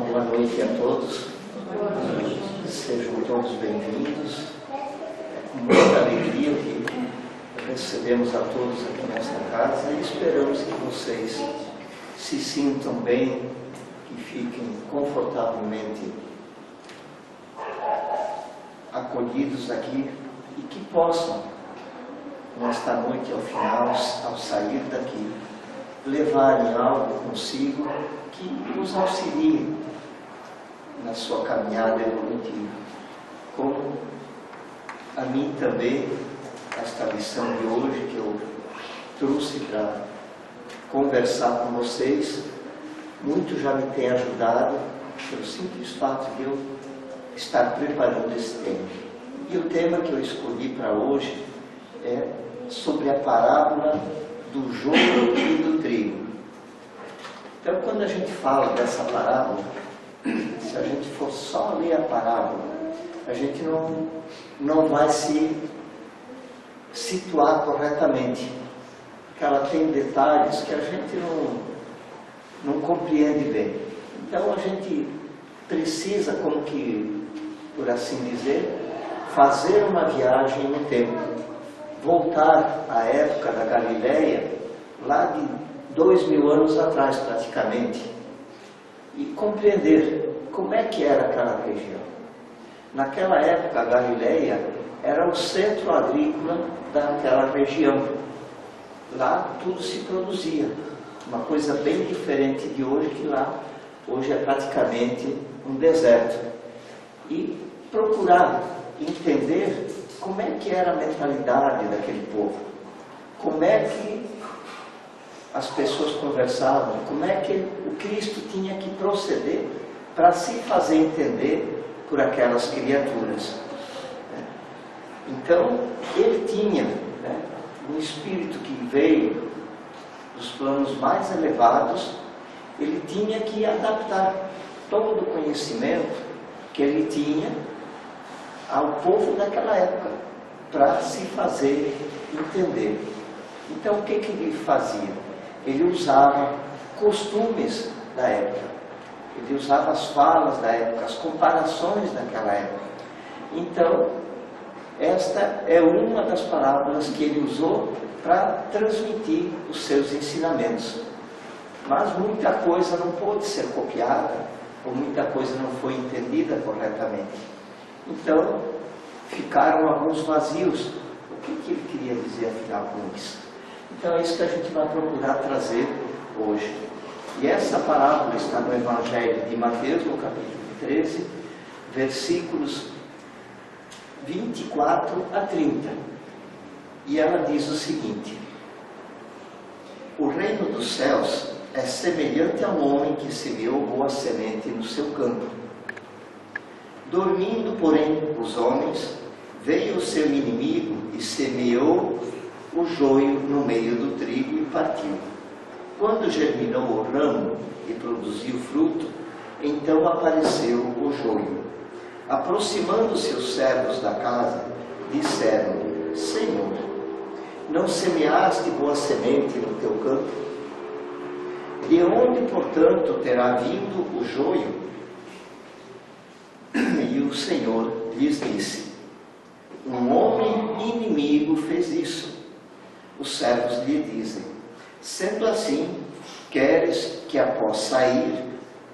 boa noite a todos. Sejam todos bem-vindos. É com muita alegria que recebemos a todos aqui nesta casa e esperamos que vocês se sintam bem, que fiquem confortavelmente acolhidos aqui e que possam, nesta noite ao final, ao sair daqui, levarem algo consigo que nos auxilie na sua caminhada evolutiva. Como a mim também, esta lição de hoje que eu trouxe para conversar com vocês, muito já me tem ajudado pelo simples fato de eu estar preparando esse tema. E o tema que eu escolhi para hoje é sobre a parábola do joio e do trigo. Então, quando a gente fala dessa parábola, se a gente for só ler a parábola, a gente não vai se situar corretamente, porque ela tem detalhes que a gente não compreende bem. Então, a gente precisa, como que, por assim dizer, fazer uma viagem no tempo, voltar à época da Galileia, lá de 2000 anos atrás praticamente, e compreender como é que era aquela região. Naquela época a Galileia era o centro agrícola daquela região. Lá tudo se produzia, uma coisa bem diferente de hoje, que lá hoje é praticamente um deserto. E procurar entender como é que era a mentalidade daquele povo, como é que as pessoas conversavam, como é que o Cristo tinha que proceder para se fazer entender por aquelas criaturas. Então, ele tinha um espírito que veio dos planos mais elevados, ele tinha que adaptar todo o conhecimento que ele tinha ao povo daquela época, para se fazer entender. Então, o que ele fazia? Ele usava costumes da época, ele usava as falas da época, as comparações daquela época. Então, esta é uma das parábolas que ele usou para transmitir os seus ensinamentos. Mas muita coisa não pôde ser copiada, ou muita coisa não foi entendida corretamente. Então, ficaram alguns vazios. O que ele queria dizer afinal com isso? Então é isso que a gente vai procurar trazer hoje. E essa parábola está no Evangelho de Mateus, no capítulo 13, versículos 24 a 30. E ela diz o seguinte: o reino dos céus é semelhante a um homem que semeou boa semente no seu campo. Dormindo, porém, os homens, veio o seu inimigo e semeou o joio no meio do trigo e partiu. Quando germinou o ramo e produziu fruto, então apareceu o joio. Aproximando-se os servos da casa, disseram: Senhor, não semeaste boa semente no teu campo? De onde, portanto, terá vindo o joio? E o Senhor lhes disse: um homem inimigo fez isso. Os servos lhe dizem: sendo assim, queres que após sair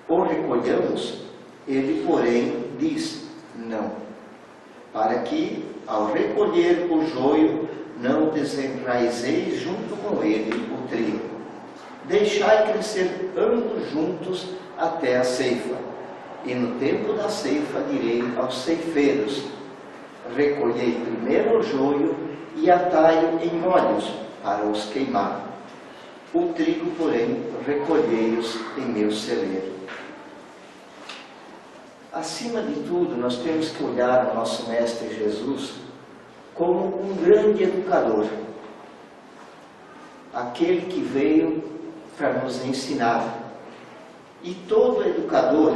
o recolhamos? Ele, porém, diz: não, para que, ao recolher o joio, não desenraizeis junto com ele o trigo. Deixai crescer ambos juntos até a ceifa. E no tempo da ceifa direi aos ceifeiros: recolhei primeiro o joio e atai-o em molhos para os queimar. O trigo, porém, recolhei-os em meu celeiro. Acima de tudo, nós temos que olhar o nosso Mestre Jesus como um grande educador, aquele que veio para nos ensinar. E todo educador,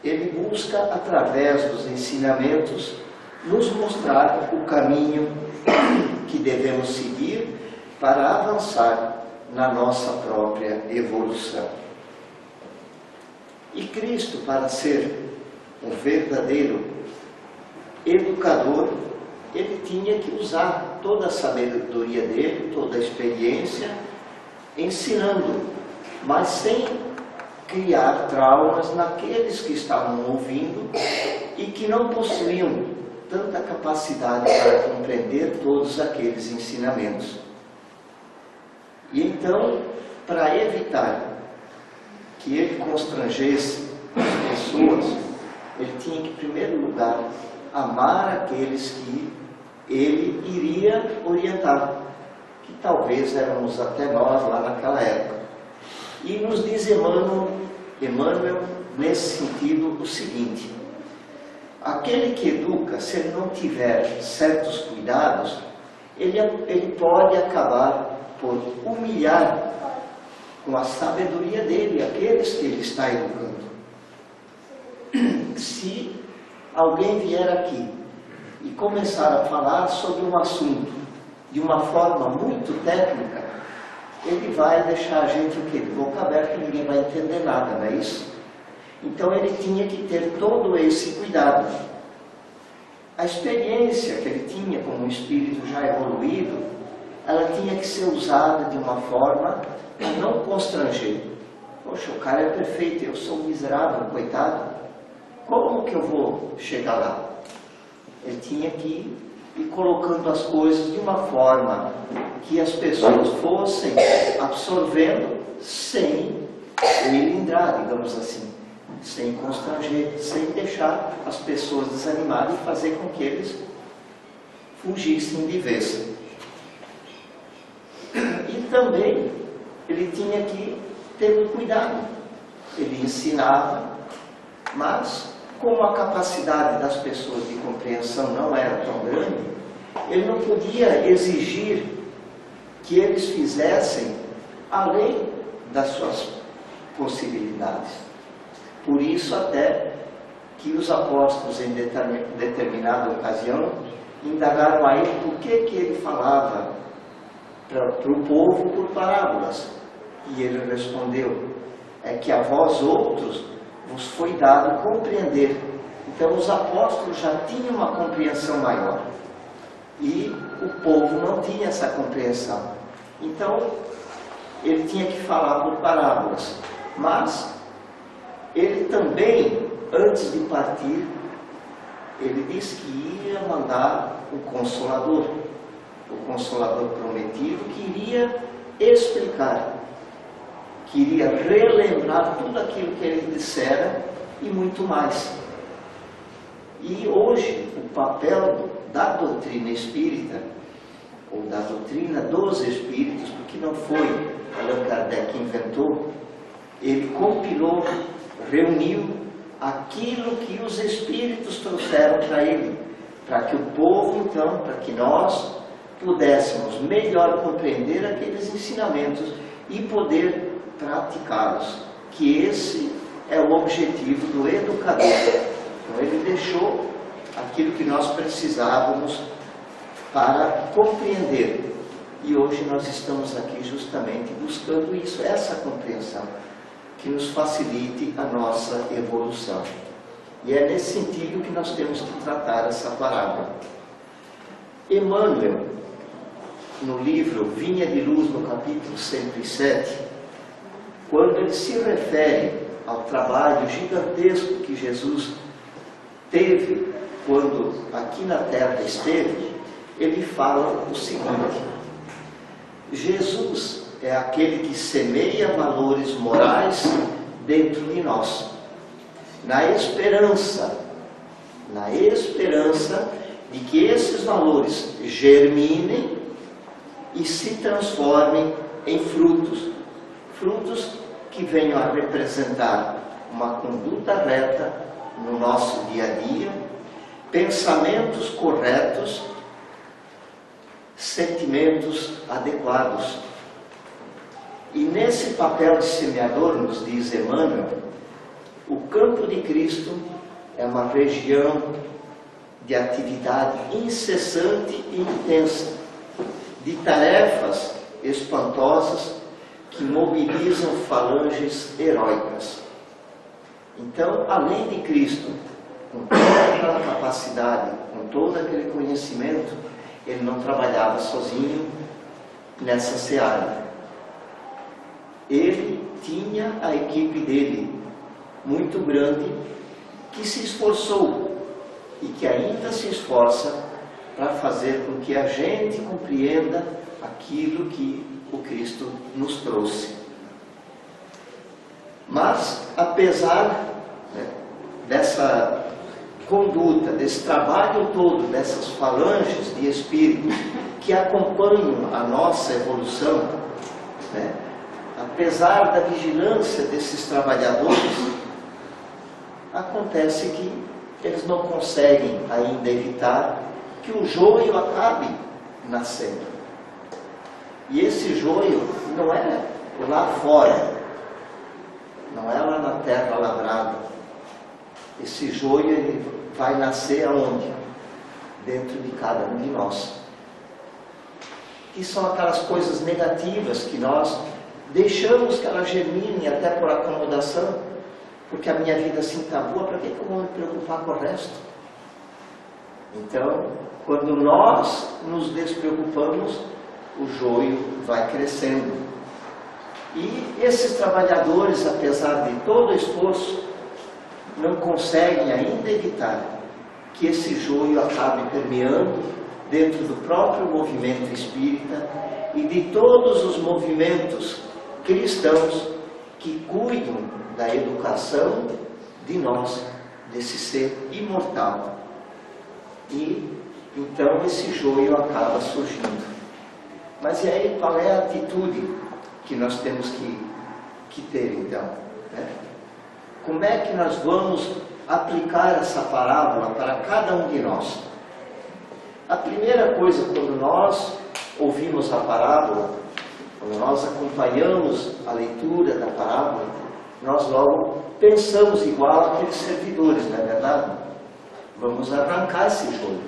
ele busca, através dos ensinamentos, nos mostrar o caminho que devemos seguir para avançar na nossa própria evolução. E Cristo, para ser um verdadeiro educador, ele tinha que usar toda a sabedoria dele, toda a experiência, ensinando, mas sem criar traumas naqueles que estavam ouvindo e que não possuíam tanta capacidade para compreender todos aqueles ensinamentos. E então, para evitar que ele constrangesse as pessoas, ele tinha que, em primeiro lugar, amar aqueles que ele iria orientar, que talvez éramos até nós lá naquela época. E nos diz Emmanuel, nesse sentido, o seguinte: aquele que educa, se ele não tiver certos cuidados, ele pode acabar por humilhar com a sabedoria dele aqueles que ele está educando. Se alguém vier aqui e começar a falar sobre um assunto de uma forma muito técnica, ele vai deixar a gente o quê? De boca aberta, ninguém vai entender nada, não é isso? Então ele tinha que ter todo esse cuidado. A experiência que ele tinha como um espírito já evoluído, ela tinha que ser usada de uma forma a não constranger. Poxa, o cara é perfeito, eu sou miserável, coitado. Como que eu vou chegar lá? Ele tinha que ir colocando as coisas de uma forma que as pessoas fossem absorvendo sem melindrar, digamos assim, sem constranger, sem deixar as pessoas desanimadas e fazer com que eles fugissem de vez. E também ele tinha que ter um cuidado. Ele ensinava, mas como a capacidade das pessoas de compreensão não era tão grande, ele não podia exigir que eles fizessem além das suas possibilidades. Por isso até que os apóstolos em determinada ocasião indagaram a ele por que ele falava para o povo por parábolas. E ele respondeu: é que a vós outros vos foi dado compreender. Então os apóstolos já tinham uma compreensão maior e o povo não tinha essa compreensão. Então ele tinha que falar por parábolas. Mas ele também, antes de partir, ele disse que ia mandar o Consolador prometido, que iria explicar, que iria relembrar tudo aquilo que ele dissera e muito mais. E hoje o papel da doutrina espírita, ou da doutrina dos espíritos, porque não foi Allan Kardec que inventou, ele compilou, reuniu aquilo que os espíritos trouxeram para ele, para que o povo, então, para que nós pudéssemos melhor compreender aqueles ensinamentos e poder praticá-los, que esse é o objetivo do educador. Então ele deixou aquilo que nós precisávamos para compreender, e hoje nós estamos aqui justamente buscando isso, essa compreensão, que nos facilite a nossa evolução. E é nesse sentido que nós temos que tratar essa parábola. Emmanuel, no livro Vinha de Luz, no capítulo 107, quando ele se refere ao trabalho gigantesco que Jesus teve quando aqui na Terra esteve, ele fala o seguinte: Jesus é aquele que semeia valores morais dentro de nós, na esperança de que esses valores germinem e se transformem em frutos que venham a representar uma conduta reta no nosso dia a dia, pensamentos corretos, sentimentos adequados. E nesse papel de semeador, nos diz Emmanuel, o campo de Cristo é uma região de atividade incessante e intensa, de tarefas espantosas que mobilizam falanges heróicas. Então, além de Cristo, com toda aquela capacidade, com todo aquele conhecimento, ele não trabalhava sozinho nessa seara. Ele tinha a equipe dele, muito grande, que se esforçou e que ainda se esforça para fazer com que a gente compreenda aquilo que o Cristo nos trouxe. Mas, apesar dessa conduta, desse trabalho todo, dessas falanges de espíritos que acompanham a nossa evolução, apesar da vigilância desses trabalhadores, acontece que eles não conseguem ainda evitar que o joio acabe nascendo. E esse joio não é lá fora, não é lá na terra lavrada. Esse joio ele vai nascer aonde? Dentro de cada um de nós. E são aquelas coisas negativas que nós deixamos que elas germinem até por acomodação, porque a minha vida assim está boa, para que eu vou me preocupar com o resto? Então, quando nós nos despreocupamos, o joio vai crescendo. E esses trabalhadores, apesar de todo o esforço, não conseguem ainda evitar que esse joio acabe permeando dentro do próprio movimento espírita e de todos os movimentos cristãos que cuidam da educação de nós, desse ser imortal. E então esse joio acaba surgindo. Mas e aí qual é a atitude que nós temos que ter então? Como é que nós vamos aplicar essa parábola para cada um de nós? A primeira coisa, quando nós ouvimos a parábola, quando nós acompanhamos a leitura da parábola, nós logo pensamos igual aqueles servidores, não é verdade? Vamos arrancar esse joio.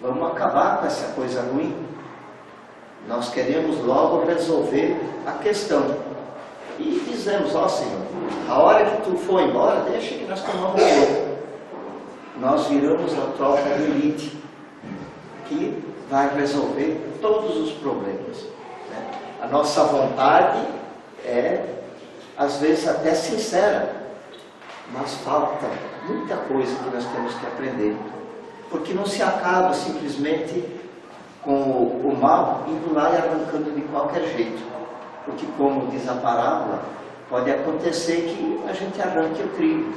Vamos acabar com essa coisa ruim. Nós queremos logo resolver a questão. E dizemos, ó Senhor, a hora que tu for embora, deixa que nós tomamos outro. Nós viramos a tropa de elite, que vai resolver todos os problemas. A nossa vontade é, às vezes, até sincera, mas falta muita coisa que nós temos que aprender. Porque não se acaba simplesmente com o mal indo lá e arrancando de qualquer jeito. Porque, como diz a parábola, pode acontecer que a gente arranque o trigo.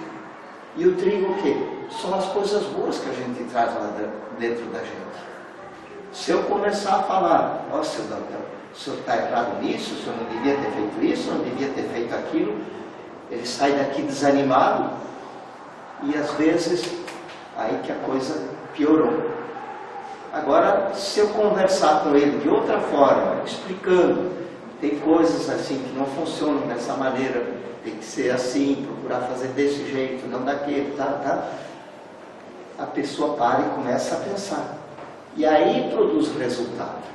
E o trigo o quê? São as coisas boas que a gente traz lá dentro da gente. Se eu começar a falar, ó, seu Dantão, o senhor está errado nisso, o senhor não devia ter feito isso, não devia ter feito aquilo, ele sai daqui desanimado e às vezes aí que a coisa piorou. Agora, se eu conversar com ele de outra forma, explicando, tem coisas assim que não funcionam dessa maneira, tem que ser assim, procurar fazer desse jeito, não daquele, tá? A pessoa para e começa a pensar. E aí produz resultado.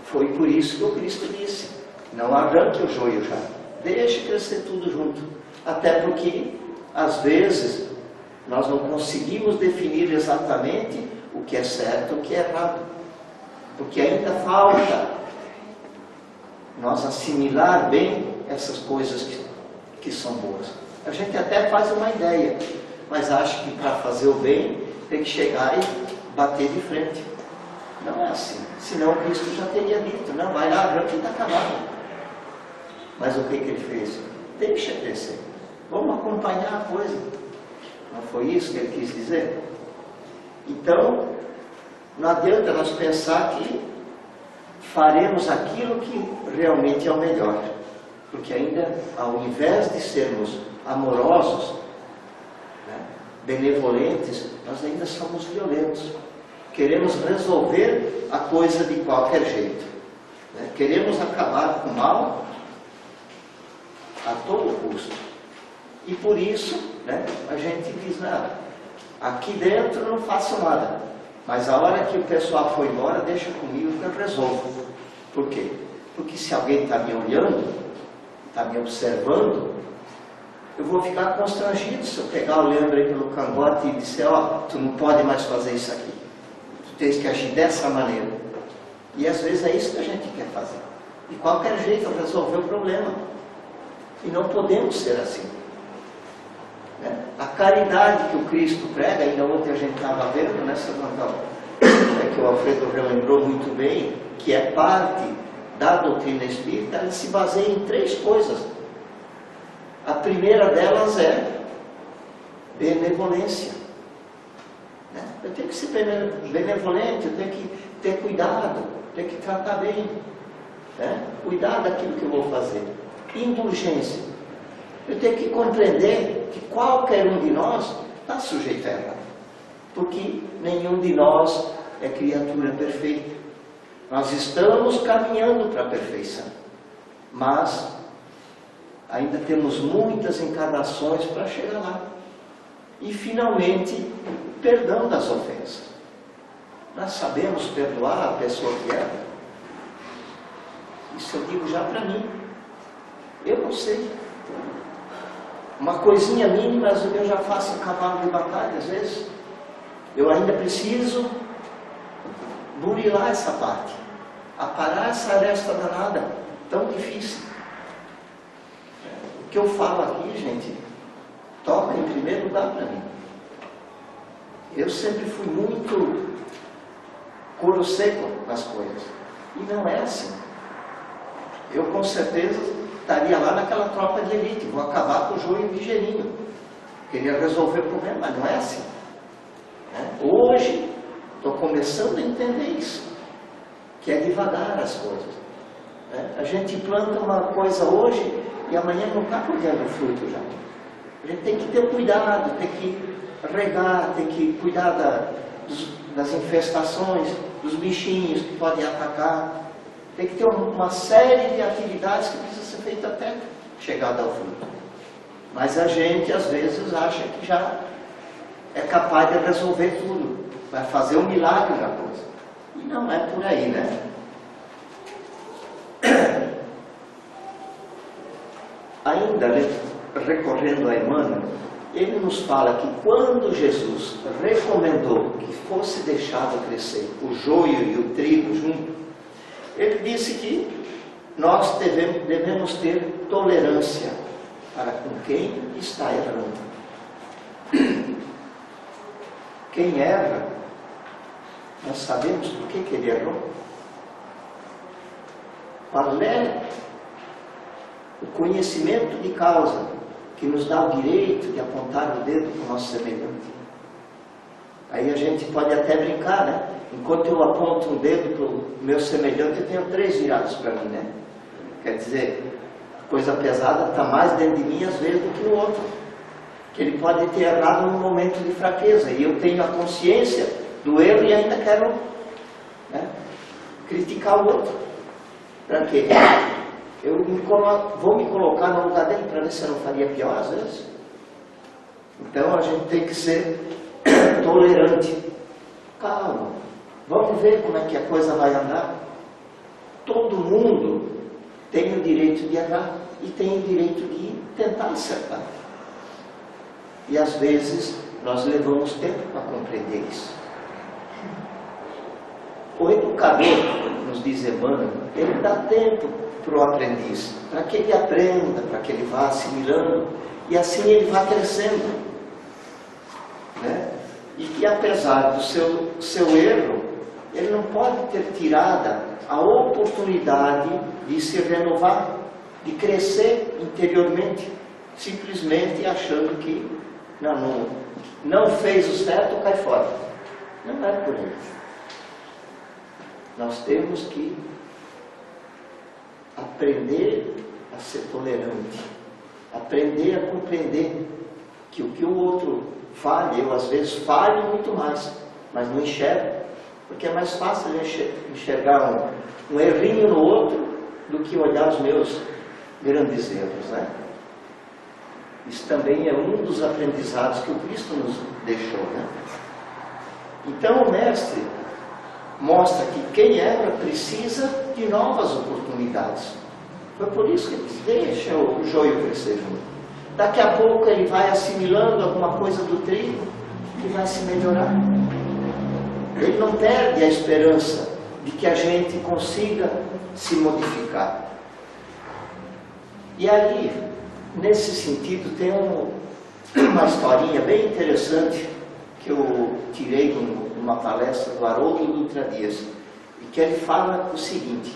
Foi por isso que o Cristo disse, não arranque o joio já, deixe crescer tudo junto. Até porque, às vezes, nós não conseguimos definir exatamente o que é certo e o que é errado. Porque ainda falta nós assimilar bem essas coisas que são boas. A gente até faz uma ideia, mas acha que para fazer o bem tem que chegar e bater de frente. Não é assim. Senão o Cristo já teria dito, não, vai lá, arranca e está acabado. Mas o que ele fez? Deixa crescer. Vamos acompanhar a coisa. Não foi isso que ele quis dizer? Então, não adianta nós pensar que faremos aquilo que realmente é o melhor. Porque ainda, ao invés de sermos amorosos, benevolentes, nós ainda somos violentos. Queremos resolver a coisa de qualquer jeito. Queremos acabar com o mal a todo custo. E por isso, a gente diz, não, aqui dentro não faço nada. Mas a hora que o pessoal for embora, deixa comigo que eu resolvo. Por quê? Porque se alguém está me olhando, está me observando, Eu vou ficar constrangido se eu pegar o Leandro aí pelo cangote e disser, ó, tu não pode mais fazer isso aqui. Tu tens que agir dessa maneira. E às vezes é isso que a gente quer fazer. De qualquer jeito resolver o problema. E não podemos ser assim. A caridade que o Cristo prega, ainda ontem a gente estava vendo nessa novela, que o Alfredo relembrou muito bem, que é parte da doutrina espírita, ela se baseia em 3 coisas. A primeira delas é benevolência. Eu tenho que ser benevolente, eu tenho que ter cuidado, tenho que tratar bem, cuidar daquilo que eu vou fazer. Indulgência. Eu tenho que compreender que qualquer um de nós está sujeito a errar, porque nenhum de nós é criatura perfeita. Nós estamos caminhando para a perfeição, mas ainda temos muitas encarnações para chegar lá. E finalmente, perdão das ofensas. Nós sabemos perdoar a pessoa que erra? Isso eu digo já para mim. Eu não sei. Uma coisinha mínima, eu já faço um cavalo de batalha, às vezes. Eu ainda preciso burilar essa parte, aparar essa aresta danada, tão difícil. O que eu falo aqui, gente, toca em primeiro lugar para mim. Eu sempre fui muito couro seco nas coisas, e não é assim. Eu com certeza estaria lá naquela tropa de elite, vou acabar com o joio ligeirinho, queria resolver o problema, mas não é assim. Hoje estou começando a entender isso, que é devagar as coisas. A gente planta uma coisa hoje e amanhã não está colhendo o fruto já. A gente tem que ter cuidado, tem que regar, tem que cuidar das infestações, dos bichinhos que podem atacar. Tem que ter uma série de atividades que precisa ser feita até chegar ao fruto. Mas a gente às vezes acha que já é capaz de resolver tudo, vai fazer um milagre na coisa. E não é por aí, né? Ainda recorrendo a Emmanuel, ele nos fala que quando Jesus recomendou que fosse deixado crescer o joio e o trigo junto, ele disse que nós devemos ter tolerância para com quem está errando. Quem erra, nós sabemos por que ele errou. Qual é o conhecimento de causa que nos dá o direito de apontar o dedo para o nosso semelhante? Aí a gente pode até brincar, né? Enquanto eu aponto um dedo para o meu semelhante, eu tenho 3 virados para mim, né? Quer dizer, a coisa pesada está mais dentro de mim às vezes do que no outro. Que ele pode ter errado num momento de fraqueza, e eu tenho a consciência do erro e ainda quero, né, criticar o outro. Para quê? Eu vou me colocar no lugar dele para ver se eu não faria pior às vezes. Então a gente tem que ser tolerante. Calma, vamos ver como é que a coisa vai andar. Todo mundo tem o direito de errar e tem o direito de tentar acertar. E às vezes nós levamos tempo para compreender isso. O educador, nos diz Emmanuel, ele dá tempo para o aprendiz, para que ele aprenda, para que ele vá assimilando, e assim ele vá crescendo, né? E que apesar do seu erro, ele não pode ter tirado a oportunidade de se renovar, de crescer interiormente, simplesmente achando que não fez o certo, cai fora. Não é por aí. Nós temos que aprender a ser tolerante, aprender a compreender que o que o outro falha, eu às vezes falho muito mais, mas não enxergo, porque é mais fácil enxergar um errinho no outro do que olhar os meus grandes erros, né? Isso também é um dos aprendizados que o Cristo nos deixou, né? Então o Mestre mostra que quem erra precisa de novas oportunidades. Foi por isso que ele disse, deixa o joio crescer junto. Daqui a pouco ele vai assimilando alguma coisa do trigo e vai se melhorar. Ele não perde a esperança de que a gente consiga se modificar. E aí, nesse sentido, tem uma historinha bem interessante que eu tirei de uma palestra do Haroldo Dutra Dias, e que ele fala o seguinte: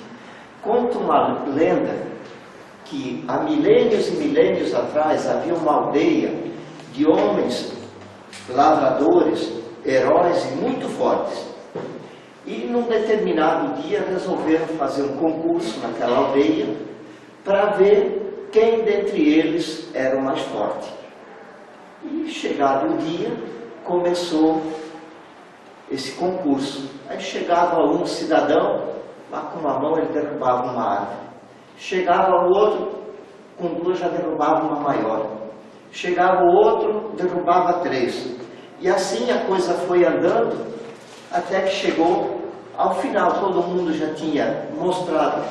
conta uma lenda que há milênios e milênios atrás havia uma aldeia de homens lavradores, heróis e muito fortes. E num determinado dia resolveram fazer um concurso naquela aldeia para ver quem dentre eles era o mais forte. E chegado o dia, começou esse concurso. Aí chegava um cidadão, lá com uma mão ele derrubava uma árvore. Chegava o outro, com duas já derrubava uma maior. Chegava o outro, derrubava três. E assim a coisa foi andando, até que chegou ao final. Todo mundo já tinha mostrado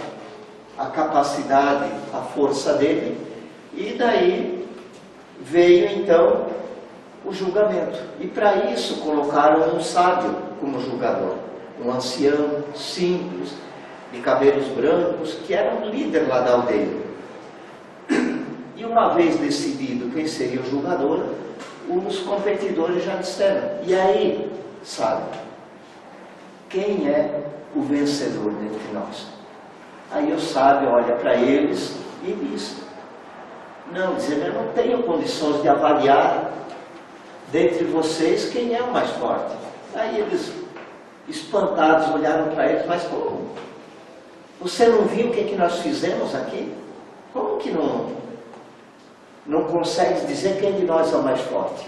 a capacidade, a força dele. E daí veio então o julgamento. E para isso colocaram um sábio como julgador. Um ancião simples, de cabelos brancos, que era um líder lá da aldeia. E uma vez decidido quem seria o julgador, os competidores já disseram: e aí, sabe, quem é o vencedor dentre nós? Aí o sábio olha para eles e diz: não, dizendo, eu não tenho condições de avaliar dentre vocês quem é o mais forte. Aí eles, espantados, olharam para eles: mas como? Você não viu o que nós fizemos aqui? Como que não consegue dizer quem de nós é o mais forte?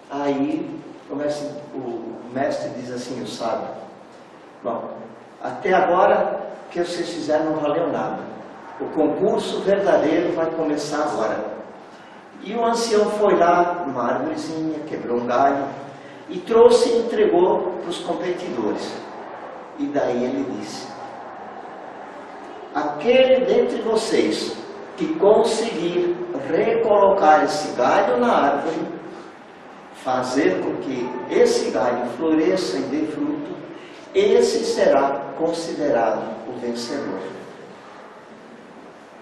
Aí começa, o mestre diz assim, o sábio: bom, até agora o que vocês fizeram não valeu nada. O concurso verdadeiro vai começar agora. E o ancião foi lá, numa árvorezinha, quebrou um galho e trouxe e entregou para os competidores. E daí ele disse: aquele dentre vocês que conseguir recolocar esse galho na árvore, fazer com que esse galho floresça e dê fruto, esse será considerado o vencedor.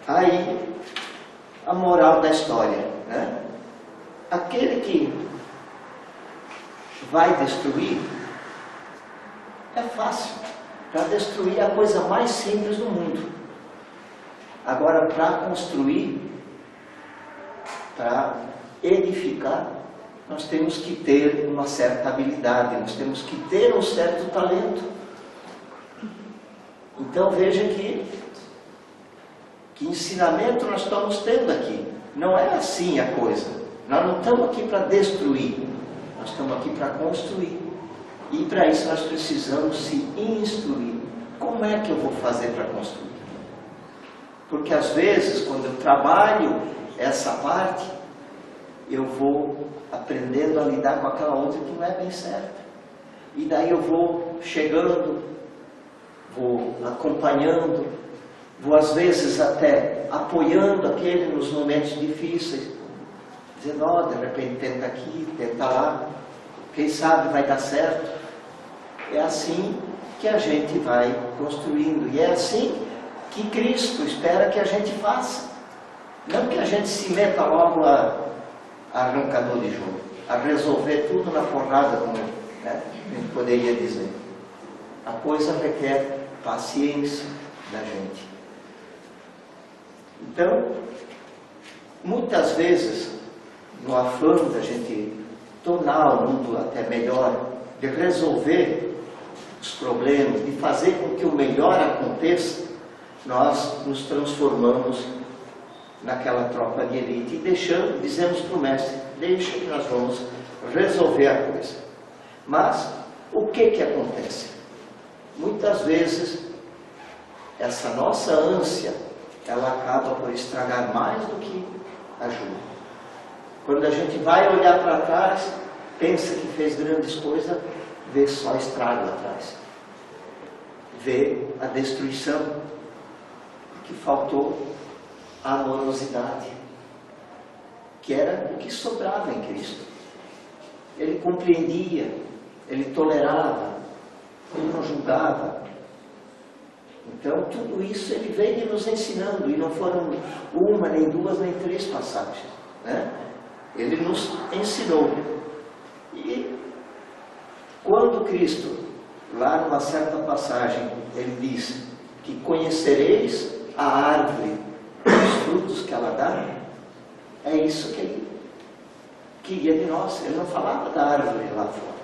Aí, a moral da história, né? Aquele que vai destruir, é fácil. Para destruir é a coisa mais simples do mundo. Agora, para construir, para edificar, nós temos que ter uma certa habilidade, nós temos que ter um certo talento. Então veja que ensinamento nós estamos tendo aqui. Não é assim a coisa. Nós não estamos aqui para destruir, nós estamos aqui para construir. E para isso nós precisamos se instruir. Como é que eu vou fazer para construir? Porque às vezes, quando eu trabalho essa parte, eu vou aprendendo a lidar com aquela outra que não é bem certa. E daí eu vou chegando, vou acompanhando, vou às vezes até apoiando aquele nos momentos difíceis, dizendo: ó, de repente tenta aqui, tenta lá, quem sabe vai dar certo. É assim que a gente vai construindo, e é assim que Cristo espera que a gente faça. Não que a gente se meta logo a arrancador de jogo, a resolver tudo na porrada, como, né, a gente poderia dizer. A coisa requer paciência da gente. Então, muitas vezes, no afã da gente tornar o mundo até melhor, de resolver os problemas, de fazer com que o melhor aconteça, nós nos transformamos naquela tropa de elite e dizemos para o mestre: deixa que nós vamos resolver a coisa. Mas o que acontece? Muitas vezes essa nossa ânsia, ela acaba por estragar mais do que ajuda. Quando a gente vai olhar para trás, pensa que fez grandes coisas, vê só estrago atrás, vê a destruição, que faltou a amorosidade. que era o que sobrava em Cristo. Ele compreendia, ele tolerava, ele não julgava. Então, tudo isso ele veio nos ensinando, e não foram uma, nem duas, nem três passagens, né? Ele nos ensinou. E quando Cristo, lá numa certa passagem, ele diz que conhecereis a árvore, os frutos que ela dá, é isso que ele queria de nós. Ele não falava da árvore lá fora,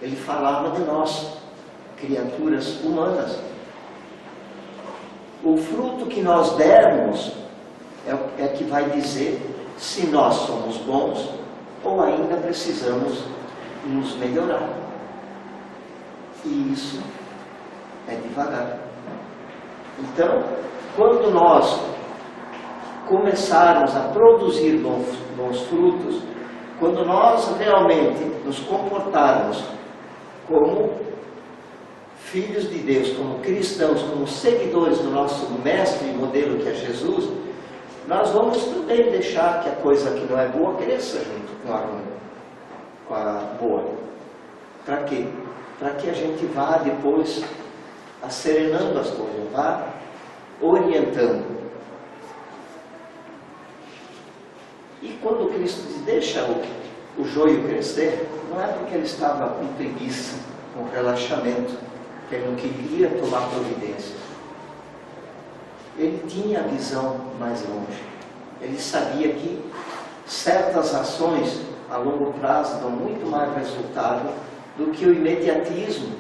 ele falava de nós, criaturas humanas. O fruto que nós dermos é que vai dizer se nós somos bons ou ainda precisamos nos melhorar. E isso é devagar. Então, quando nós começarmos a produzir bons frutos, quando nós realmente nos comportarmos como filhos de Deus, como cristãos, como seguidores do nosso mestre e modelo que é Jesus, nós vamos também deixar que a coisa que não é boa cresça junto com a boa. Para quê? Para que a gente vá depois acerenando as coisas, vá orientando. E quando Cristo diz, deixa o joio crescer, não é porque ele estava com preguiça, com relaxamento, que ele não queria tomar providências. Ele tinha a visão mais longe. Ele sabia que certas ações a longo prazo dão muito mais resultado do que o imediatismo,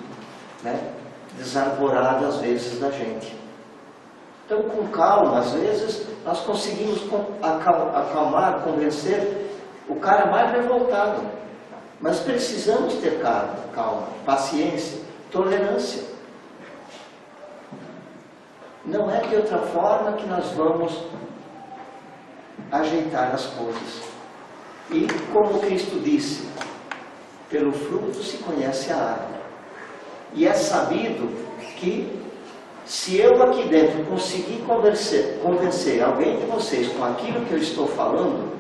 né, desarvorado às vezes da gente. Então, com calma, às vezes nós conseguimos acalmar, convencer o cara mais revoltado. Mas precisamos ter calma, paciência, tolerância. Não é de outra forma que nós vamos ajeitar as coisas. E como Cristo disse, pelo fruto se conhece a árvore. E é sabido que se eu aqui dentro conseguir convencer alguém de vocês com aquilo que eu estou falando,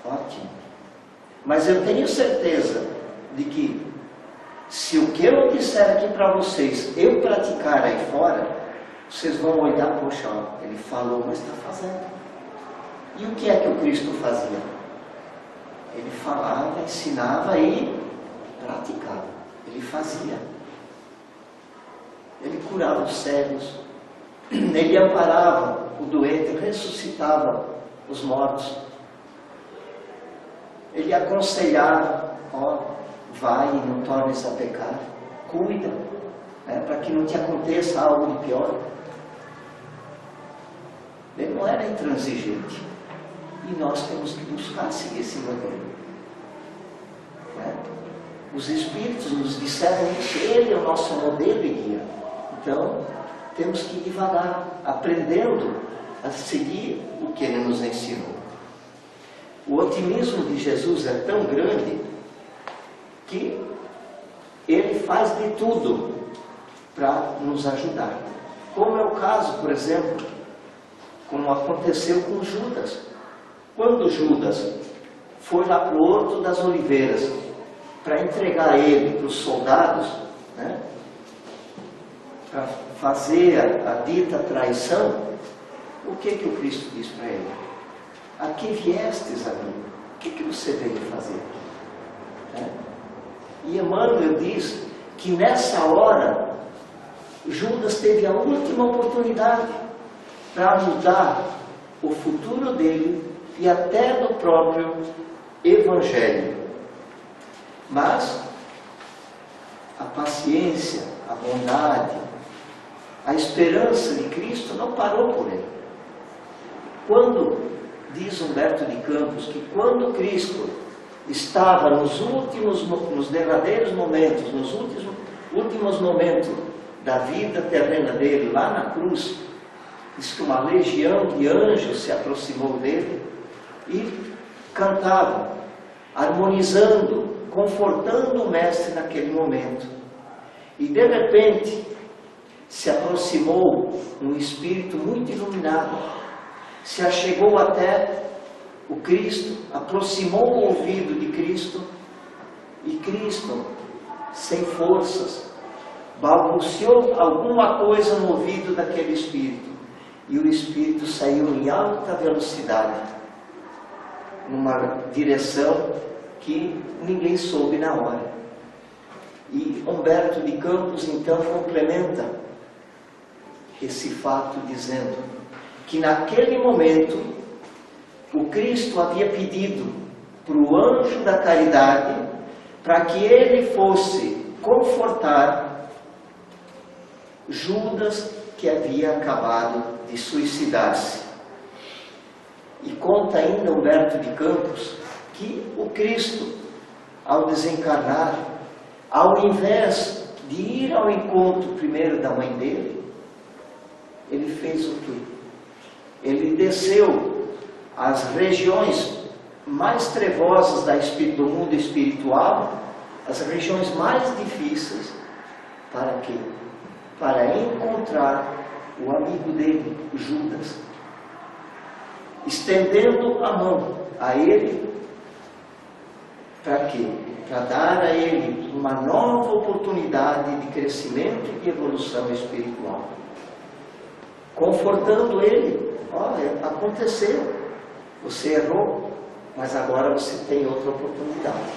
ótimo. Mas eu tenho certeza de que se o que eu disser aqui para vocês, eu praticar aí fora, vocês vão olhar, poxa, ó, ele falou, mas está fazendo. E o que é que o Cristo fazia? Ele falava, ensinava e praticava. Ele fazia. Ele curava os cegos, ele amparava o doente, ressuscitava os mortos. Ele aconselhava, ó, vai e não tornes a pecar, cuida, né, para que não te aconteça algo de pior. Ele não era intransigente, e nós temos que buscar seguir esse modelo, né? Os Espíritos nos disseram que Ele é o nosso modelo e guia. Então, temos que ir devagar, aprendendo a seguir o que Ele nos ensinou. O otimismo de Jesus é tão grande que Ele faz de tudo para nos ajudar. Como é o caso, por exemplo, como aconteceu com Judas. Quando Judas foi lá para o Horto das Oliveiras para entregar ele para os soldados, né, para fazer a dita traição, o que o Cristo diz para ele? A que viestes a mim? O que você veio fazer aqui? Né? E Emmanuel diz que nessa hora Judas teve a última oportunidade para mudar o futuro dele e até do próprio Evangelho. Mas a paciência, a bondade, a esperança de Cristo não parou por ele. Quando, diz Humberto de Campos, que quando Cristo estava nos derradeiros momentos, nos últimos momentos da vida terrena dele, lá na cruz, diz que uma legião de anjos se aproximou dele e cantavam, harmonizando, confortando o mestre naquele momento. E de repente se aproximou um espírito muito iluminado, se achegou até o Cristo, aproximou o ouvido de Cristo, e Cristo, sem forças, balbuciou alguma coisa no ouvido daquele espírito, e o espírito saiu em alta velocidade, numa direção que ninguém soube na hora. E Humberto de Campos então complementa esse fato dizendo que naquele momento o Cristo havia pedido para o anjo da caridade para que ele fosse confortar Judas, que havia acabado de suicidar-se. E conta ainda Humberto de Campos que o Cristo, ao desencarnar, ao invés de ir ao encontro primeiro da mãe dele, ele fez o quê? Ele desceu às regiões mais trevosas do mundo espiritual, as regiões mais difíceis, para quê? Para encontrar o amigo dele, Judas, estendendo a mão a ele, para quê? Para dar a ele uma nova oportunidade de crescimento e de evolução espiritual, confortando ele. Olha, aconteceu, você errou, mas agora você tem outra oportunidade.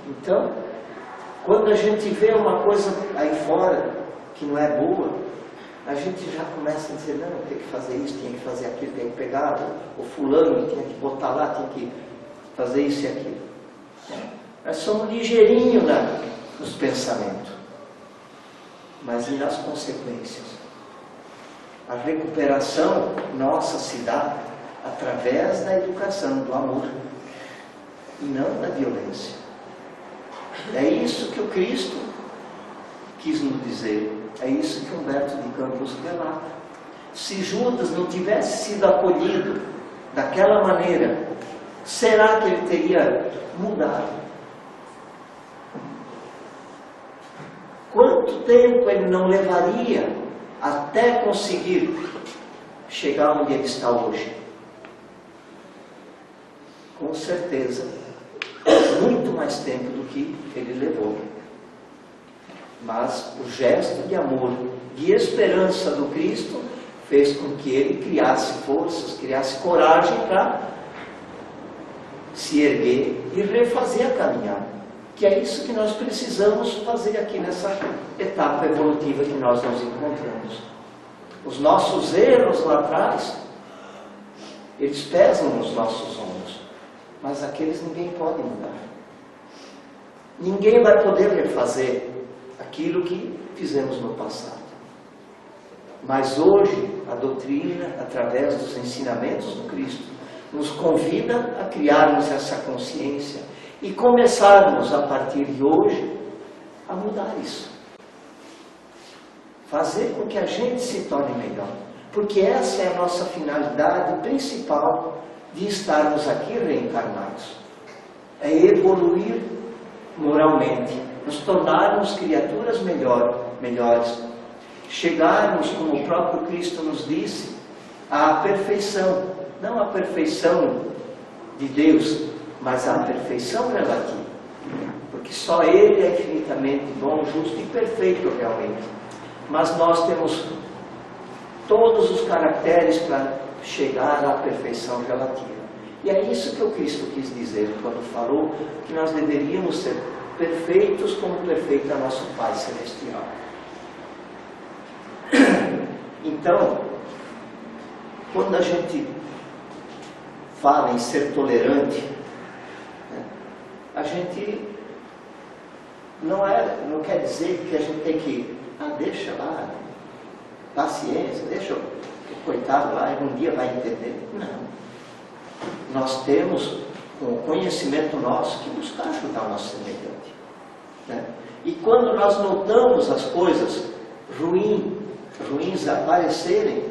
Então, quando a gente vê uma coisa aí fora que não é boa, a gente já começa a dizer, não, tem que fazer isso, tem que fazer aquilo, tem que pegar o fulano, tem que botar lá, tem que fazer isso e aquilo. Nós somos ligeirinhos nos pensamentos, mas e nas consequências? A recuperação nossa se dá através da educação, do amor, e não da violência. É isso que o Cristo quis nos dizer, é isso que Humberto de Campos relata. Se Judas não tivesse sido acolhido daquela maneira, será que ele teria mudado? Quanto tempo ele não levaria até conseguir chegar onde ele está hoje? Com certeza, muito mais tempo do que ele levou. Mas o gesto de amor, de esperança do Cristo, fez com que ele criasse forças, criasse coragem para se erguer e refazer a caminhada. Que é isso que nós precisamos fazer aqui nessa etapa evolutiva que nós nos encontramos. Os nossos erros lá atrás, eles pesam nos nossos ombros, mas aqueles ninguém pode mudar. Ninguém vai poder refazer aquilo que fizemos no passado. Mas hoje, a doutrina, através dos ensinamentos do Cristo, nos convida a criarmos essa consciência e começarmos, a partir de hoje, a mudar isso. Fazer com que a gente se torne melhor. Porque essa é a nossa finalidade principal de estarmos aqui reencarnados. É evoluir moralmente, nos tornarmos criaturas melhores, chegarmos, como o próprio Cristo nos disse, à perfeição. Não à perfeição de Deus, mas à perfeição relativa. Porque só Ele é infinitamente bom, justo e perfeito realmente. Mas nós temos todos os caracteres para chegar à perfeição relativa. E é isso que o Cristo quis dizer quando falou que nós deveríamos ser perfeitos como perfeito é nosso Pai Celestial. Então, quando a gente fala em ser tolerante, a gente não quer dizer que a gente tem que, deixa lá, paciência, deixa o coitado lá, um dia vai entender. Não. Nós temos, com o conhecimento nosso, que buscar ajudar o nosso semelhante. E quando nós notamos as coisas ruins aparecerem,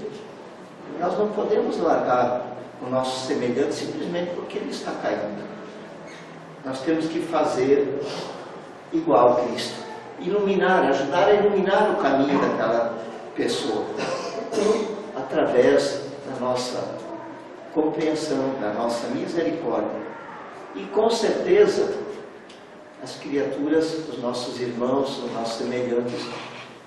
nós não podemos largar o nosso semelhante simplesmente porque ele está caindo. Nós temos que fazer igual a Cristo. Iluminar, ajudar a iluminar o caminho daquela pessoa. Através da nossa compreensão, da nossa misericórdia. E com certeza, as criaturas, os nossos irmãos, os nossos semelhantes,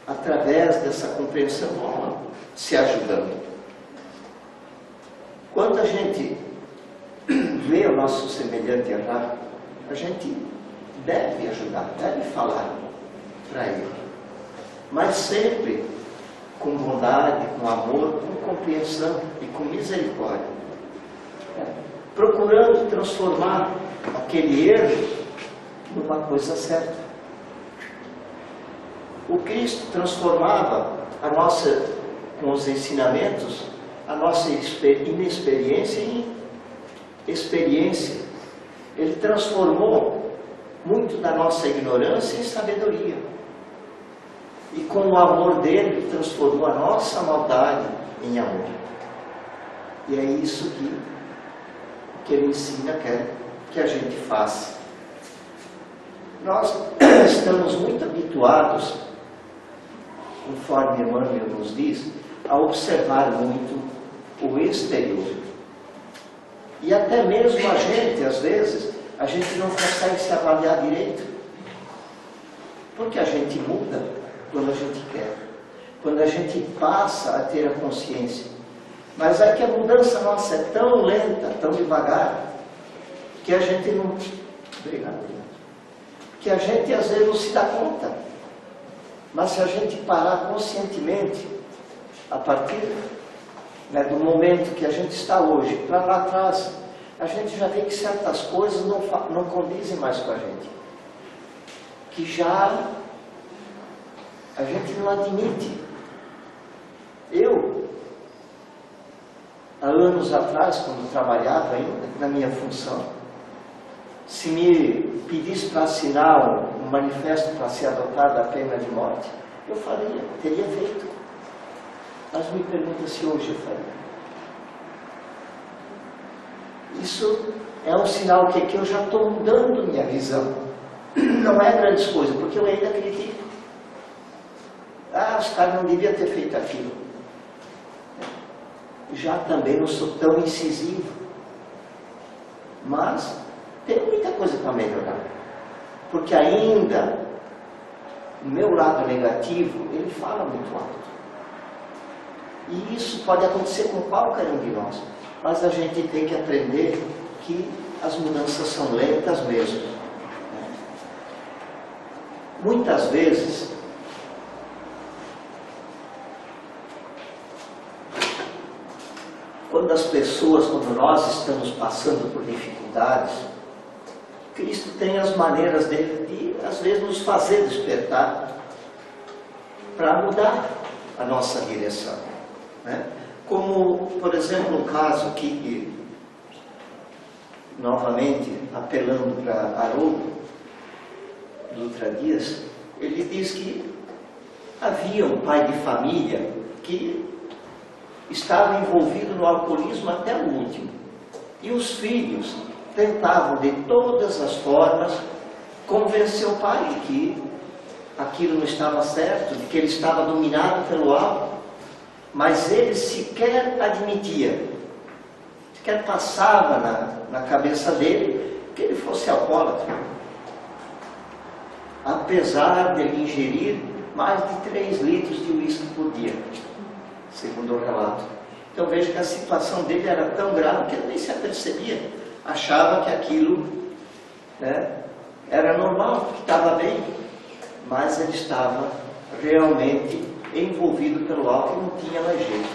através dessa compreensão, vão se ajudando. Quando a gente vê o nosso semelhante errar, a gente deve ajudar, deve falar para ele. Mas sempre com bondade, com amor, com compreensão e com misericórdia. Procurando transformar aquele erro numa coisa certa. O Cristo transformava com os ensinamentos, a nossa inexperiência em experiência. Ele transformou muito da nossa ignorância em sabedoria. E com o amor dele, ele transformou a nossa maldade em amor. E é isso que ele ensina, que a gente faça. Nós estamos muito habituados, conforme Emmanuel nos diz, a observar muito o exterior. E até mesmo a gente, às vezes, a gente não consegue se avaliar direito. Porque a gente muda quando a gente quer. Quando a gente passa a ter a consciência. Mas é que a mudança nossa é tão lenta, tão devagar, que a gente não... Obrigado. Que a gente às vezes não se dá conta. Mas se a gente parar conscientemente, a partir do momento que a gente está hoje, para lá atrás, a gente já vê que certas coisas não condizem mais com a gente. Que já a gente não admite. Eu, há anos atrás, quando trabalhava ainda na minha função, se me pedisse para assinar um manifesto para ser adotada a pena de morte, eu faria, teria feito. Mas me pergunta se hoje eu faria. Isso é um sinal que eu já estou mudando minha visão. Não é grandes coisas, porque eu ainda acredito. Os caras não deviam ter feito aquilo. Já também não sou tão incisivo. Mas tem muita coisa para melhorar. Porque ainda o meu lado negativo, ele fala muito alto. E isso pode acontecer com qualquer um de nós. Mas a gente tem que aprender que as mudanças são lentas mesmo. Muitas vezes, quando nós estamos passando por dificuldades, Cristo tem as maneiras dele de, às vezes, nos fazer despertar para mudar a nossa direção. Como, por exemplo, um caso aqui, novamente apelando para Haroldo Dutra Dias, ele diz que havia um pai de família que estava envolvido no alcoolismo até o último. E os filhos tentavam de todas as formas convencer o pai de que aquilo não estava certo, de que ele estava dominado pelo álcool. Mas ele sequer admitia, sequer passava na cabeça dele que ele fosse alcoólatra. Apesar de ele ingerir mais de 3 litros de uísque por dia, segundo o relato. Então veja que a situação dele era tão grave que ele nem se apercebia. Achava que aquilo era normal, que estava bem. Mas ele estava realmente envolvido pelo álcool e não tinha mais jeito.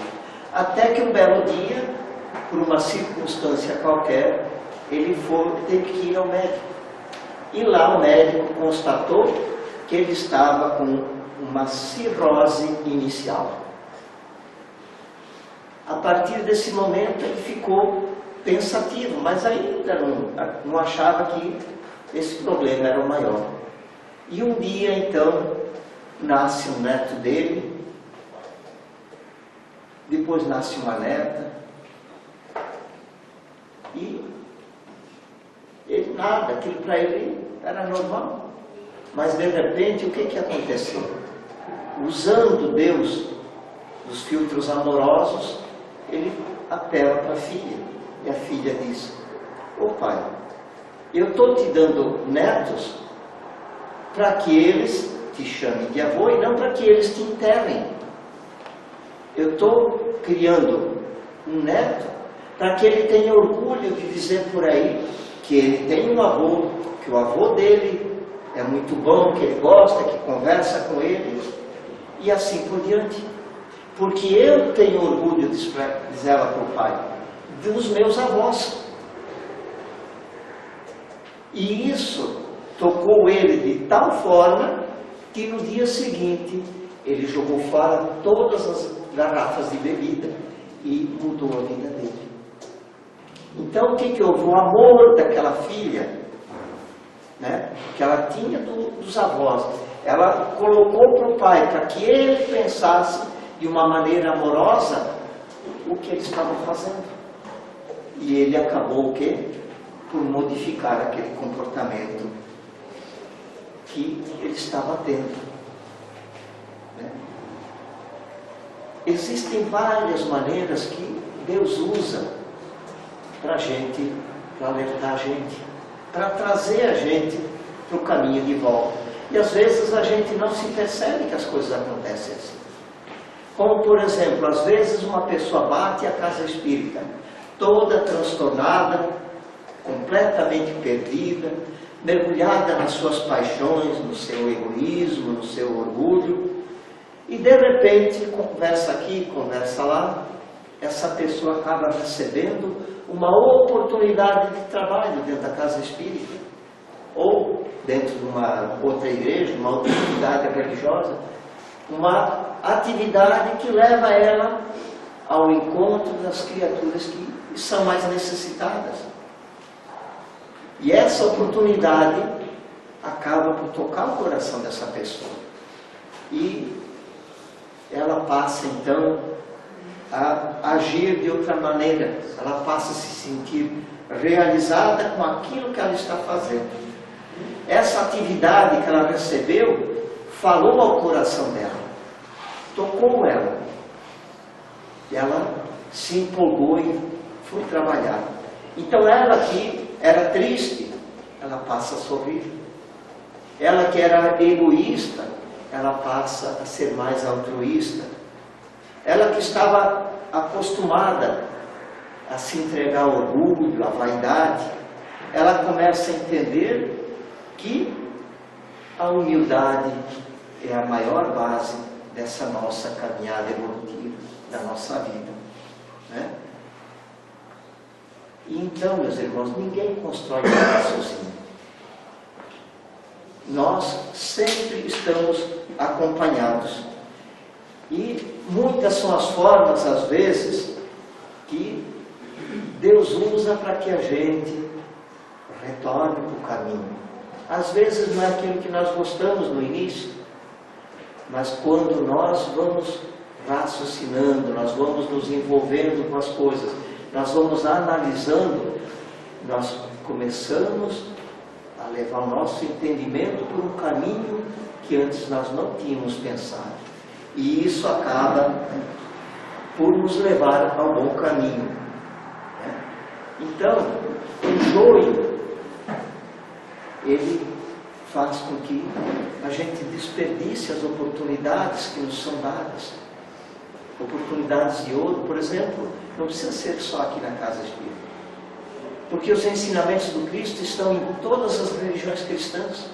Até que um belo dia, por uma circunstância qualquer, ele teve que ir ao médico. E lá o médico constatou que ele estava com uma cirrose inicial. A partir desse momento ele ficou pensativo, mas ainda não achava que esse problema era o maior. E um dia então nasce um neto dele, depois nasce uma neta, e ele nada, aquilo para ele era normal. Mas de repente o que aconteceu? Usando Deus, os filtros amorosos, ele apela para a filha. E a filha diz: ô pai, eu estou te dando netos para que eles te chamem de avô e não para que eles te enterrem. Eu estou criando um neto para que ele tenha orgulho de dizer por aí que ele tem um avô, que o avô dele é muito bom, que ele gosta, que conversa com ele, e assim por diante. Porque eu tenho orgulho, diz ela para o pai, dos meus avós. E isso tocou ele de tal forma que no dia seguinte ele jogou fora todas as garrafas de bebida e mudou a vida dele. Então o que houve? O amor daquela filha, né, que ela tinha dos avós, ela colocou para o pai para que ele pensasse de uma maneira amorosa o que eles estavam fazendo. E ele acabou o quê? Por modificar aquele comportamento que ele estava tendo. Né? Existem várias maneiras que Deus usa para a gente, para alertar a gente, para trazer a gente para o caminho de volta. E às vezes a gente não se percebe que as coisas acontecem assim. Como por exemplo, às vezes uma pessoa bate a casa espírita, toda transtornada, completamente perdida, mergulhada nas suas paixões, no seu egoísmo, no seu orgulho, e de repente, conversa aqui, conversa lá, essa pessoa acaba recebendo uma oportunidade de trabalho dentro da casa espírita, ou dentro de uma outra igreja, uma outra atividade religiosa, uma atividade que leva ela ao encontro das criaturas que são mais necessitadas. E essa oportunidade acaba por tocar o coração dessa pessoa. E ela passa então a agir de outra maneira. Ela passa a se sentir realizada com aquilo que ela está fazendo. Essa atividade que ela recebeu falou ao coração dela, tocou ela. E ela se empolgou e foi trabalhar. Então ela que era triste, ela passa a sorrir. Ela que era egoísta, ela passa a ser mais altruísta. Ela que estava acostumada a se entregar ao orgulho, à vaidade, ela começa a entender que a humildade é a maior base dessa nossa caminhada evolutiva, da nossa vida, né? E então, meus irmãos, ninguém constrói nada sozinho. Nós sempre estamos acompanhados. E muitas são as formas, às vezes, que Deus usa para que a gente retorne para o caminho. Às vezes não é aquilo que nós gostamos no início, mas quando nós vamos raciocinando, nós vamos nos envolvendo com as coisas, nós vamos analisando, nós começamos a levar o nosso entendimento por um caminho que antes nós não tínhamos pensado. E isso acaba por nos levar ao bom caminho. Então, o joio, ele faz com que a gente desperdice as oportunidades que nos são dadas. Oportunidades de ouro, por exemplo, não precisa ser só aqui na casa espírita. Porque os ensinamentos do Cristo estão em todas as religiões cristãs.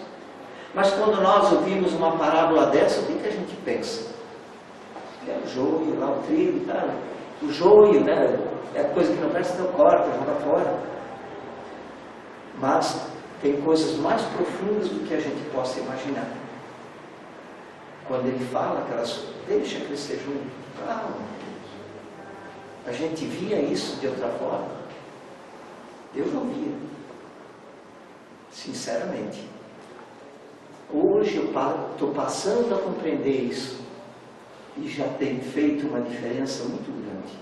Mas quando nós ouvimos uma parábola dessa, o que a gente pensa? É o joio, lá o trigo e tal. O joio, né? É coisa que não presta, então corta, joga fora. Mas tem coisas mais profundas do que a gente possa imaginar. Quando ele fala aquelas, deixa crescer junto. Calma. A gente via isso de outra forma? Eu não via. Sinceramente. Hoje eu estou passando a compreender isso. E já tem feito uma diferença muito grande.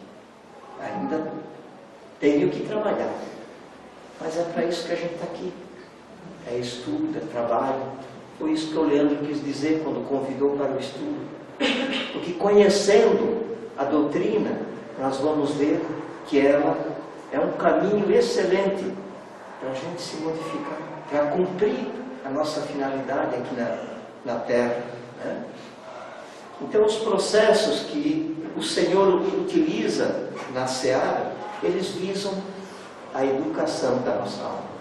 Ainda tenho que trabalhar. Mas é para isso que a gente está aqui. É estudo, é trabalho. Foi isso que o Leandro quis dizer quando convidou para o estudo. Porque conhecendo a doutrina, nós vamos ver que ela é um caminho excelente para a gente se modificar, para cumprir a nossa finalidade aqui na Terra, né? Então os processos que o Senhor utiliza na seara, eles visam a educação da nossa alma.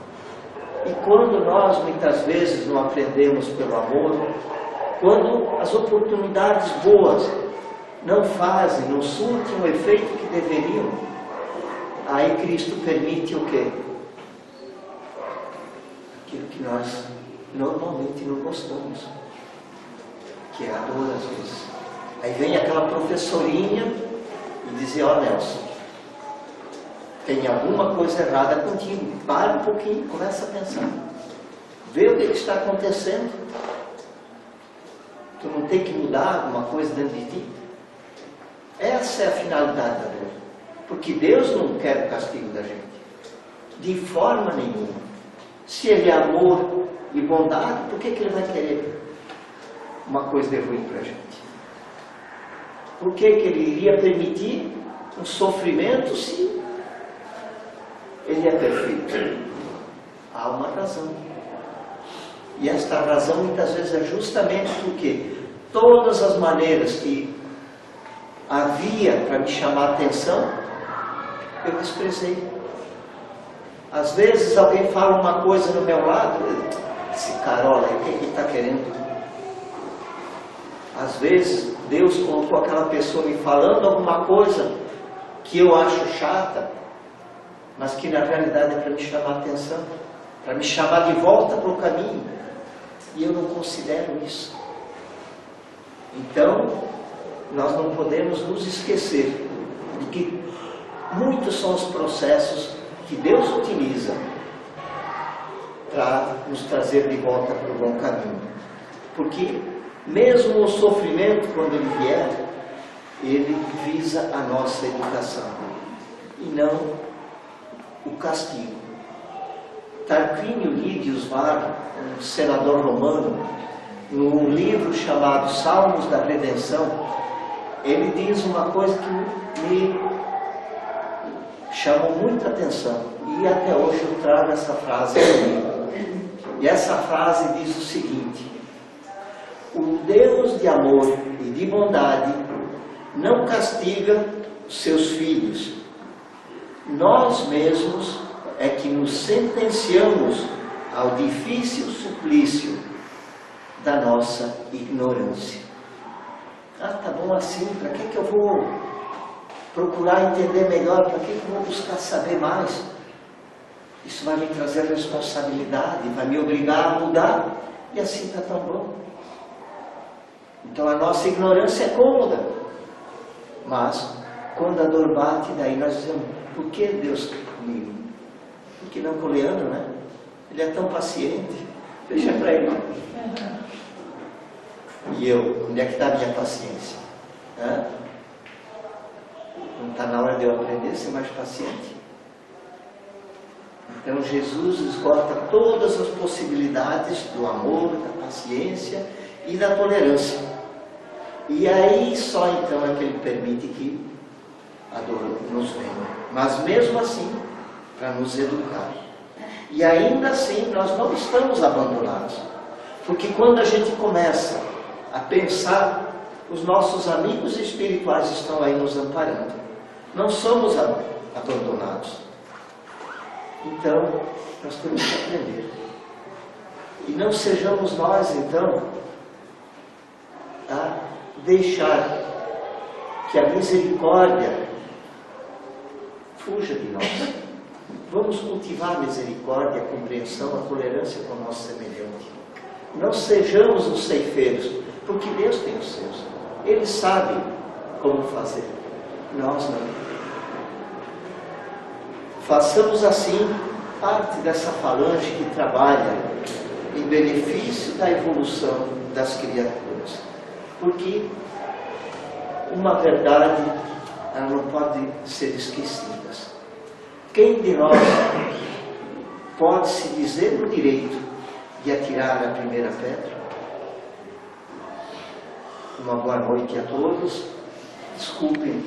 E quando nós muitas vezes não aprendemos pelo amor, quando as oportunidades boas não fazem, não surtem o efeito que deveriam, aí Cristo permite o quê? Aquilo que nós normalmente não gostamos, que é a dor às vezes. Aí vem aquela professorinha e diz: ó Nelson, tem alguma coisa errada contigo. Para um pouquinho, começa a pensar. Vê o que está acontecendo. Tu não tem que mudar alguma coisa dentro de ti? Essa é a finalidade da dor. Porque Deus não quer o castigo da gente. De forma nenhuma. Se Ele é amor e bondade, por que Ele vai querer uma coisa de ruim para a gente? Por que Ele iria permitir um sofrimento se Ele é perfeito? Há uma razão. E esta razão muitas vezes é justamente porque todas as maneiras que havia para me chamar a atenção, eu desprezei. Às vezes alguém fala uma coisa no meu lado, esse carola aí, o que ele está querendo? Às vezes Deus colocou aquela pessoa me falando alguma coisa que eu acho chata, mas que na realidade é para me chamar a atenção, para me chamar de volta para o caminho. E eu não considero isso. Então, nós não podemos nos esquecer de que muitos são os processos que Deus utiliza para nos trazer de volta para o bom caminho. Porque mesmo o sofrimento, quando ele vier, ele visa a nossa educação e não o castigo. Tarquínio Livius Varro, um senador romano, num livro chamado Salmos da Redenção, ele diz uma coisa que me chamou muita atenção, e até hoje eu trago essa frase comigo. E essa frase diz o seguinte: o Deus de amor e de bondade não castiga os seus filhos. Nós mesmos é que nos sentenciamos ao difícil suplício da nossa ignorância. Ah, tá bom assim, para que eu vou procurar entender melhor? Para que eu vou buscar saber mais? Isso vai me trazer responsabilidade, vai me obrigar a mudar, e assim está tão bom. Então a nossa ignorância é cômoda, mas quando a dor bate, daí nós dizemos: por que Deus comigo? Por que não com o Leandro, né? Ele é tão paciente, deixa para ele. E eu, onde é que está a minha paciência? Não está na hora de eu aprender a ser mais paciente? Então Jesus esgota todas as possibilidades do amor, da paciência e da tolerância. E aí só então é que Ele permite que a dor nos venha. Mas mesmo assim, para nos educar. E ainda assim nós não estamos abandonados. Porque quando a gente começa a pensar, os nossos amigos espirituais estão aí nos amparando. Não somos abandonados. Então, nós temos que aprender. E não sejamos nós, então, a deixar que a misericórdia fuja de nós. Vamos cultivar a misericórdia, a compreensão, a tolerância com o nosso semelhante. Não sejamos os ceifeiros, porque Deus tem os seus. Ele sabe como fazer. Nós não. Façamos assim parte dessa falange que trabalha em benefício da evolução das criaturas. Porque uma verdade, ela não pode ser esquecida. Quem de nós pode se dizer no direito de atirar a primeira pedra? Uma boa noite a todos. Desculpem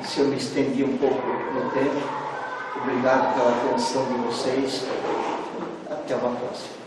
se eu me estendi um pouco no tempo. Obrigado pela atenção de vocês. Até uma próxima.